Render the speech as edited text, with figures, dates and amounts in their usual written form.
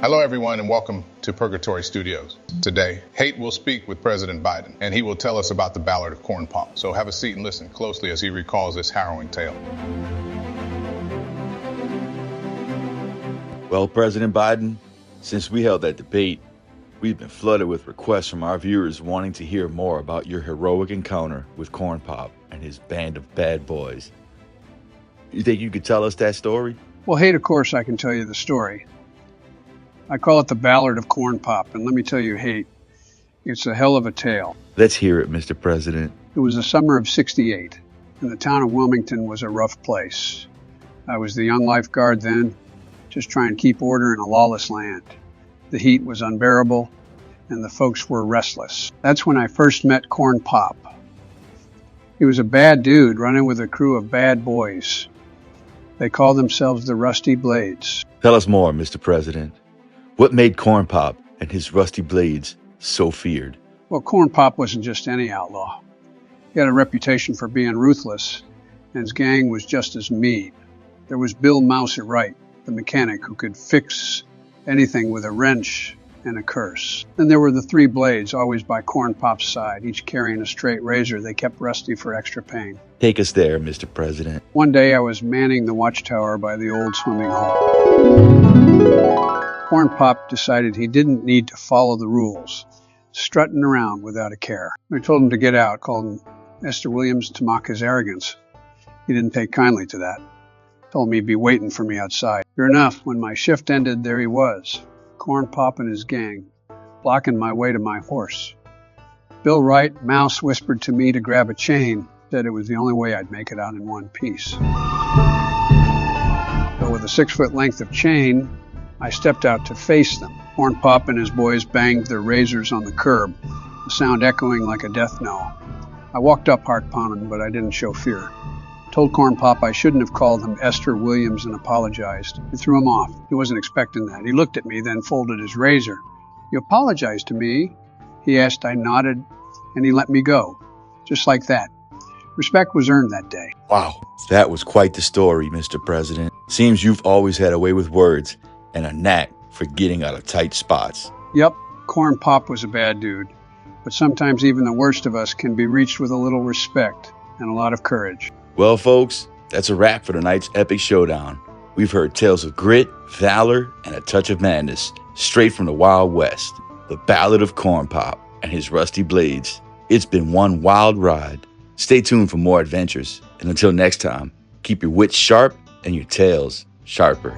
Hello, everyone, and welcome to Purgatory Studios. Today, Haight will speak with President Biden, and he will tell us about the Ballad of Corn Pop. So have a seat and listen closely as he recalls this harrowing tale. Well, President Biden, since we held that debate, we've been flooded with requests from our viewers wanting to hear more about your heroic encounter with Corn Pop and his band of bad boys. You think you could tell us that story? Well, Haight, of course, I can tell you the story. I call it the Ballad of Corn Pop, and let me tell you, Haight, it's a hell of a tale. Let's hear it, Mr. President. It was the summer of '68, and the town of Wilmington was a rough place. I was the young lifeguard then, just trying to keep order in a lawless land. The heat was unbearable, and the folks were restless. That's when I first met Corn Pop. He was a bad dude running with a crew of bad boys. They called themselves the Rusty Blades. Tell us more, Mr. President. What made Corn Pop and his Rusty Blades so feared? Well, Corn Pop wasn't just any outlaw. He had a reputation for being ruthless, and his gang was just as mean. There was Bill Mouser Wright, the mechanic who could fix anything with a wrench and a curse. Then there were the three Blades, always by Corn Pop's side, each carrying a straight razor. They kept Rusty for extra pain. Take us there, Mr. President. One day I was manning the watchtower by the old swimming hole. Corn Pop decided he didn't need to follow the rules, strutting around without a care. I told him to get out, called him Esther Williams to mock his arrogance. He didn't take kindly to that. Told me he'd be waiting for me outside. Sure enough, when my shift ended, there he was, Corn Pop and his gang, blocking my way to my horse. Bill Wright, Mouse, whispered to me to grab a chain, said it was the only way I'd make it out in one piece. So with a 6-foot length of chain, I stepped out to face them. Corn Pop and his boys banged their razors on the curb, the sound echoing like a death knell. I walked up heart pounding, but I didn't show fear. Told Corn Pop I shouldn't have called him Esther Williams and apologized. It threw him off. He wasn't expecting that. He looked at me, then folded his razor. "You apologized to me?" he asked. I nodded, and he let me go. Just like that. Respect was earned that day. Wow, that was quite the story, Mr. President. Seems you've always had a way with words and a knack for getting out of tight spots. Yep, Corn Pop was a bad dude, but sometimes even the worst of us can be reached with a little respect and a lot of courage. Well, folks, that's a wrap for tonight's epic showdown. We've heard tales of grit, valor, and a touch of madness, straight from the Wild West. The Ballad of Corn Pop and his Rusty Blades. It's been one wild ride. Stay tuned for more adventures, and until next time, keep your wits sharp and your tails sharper.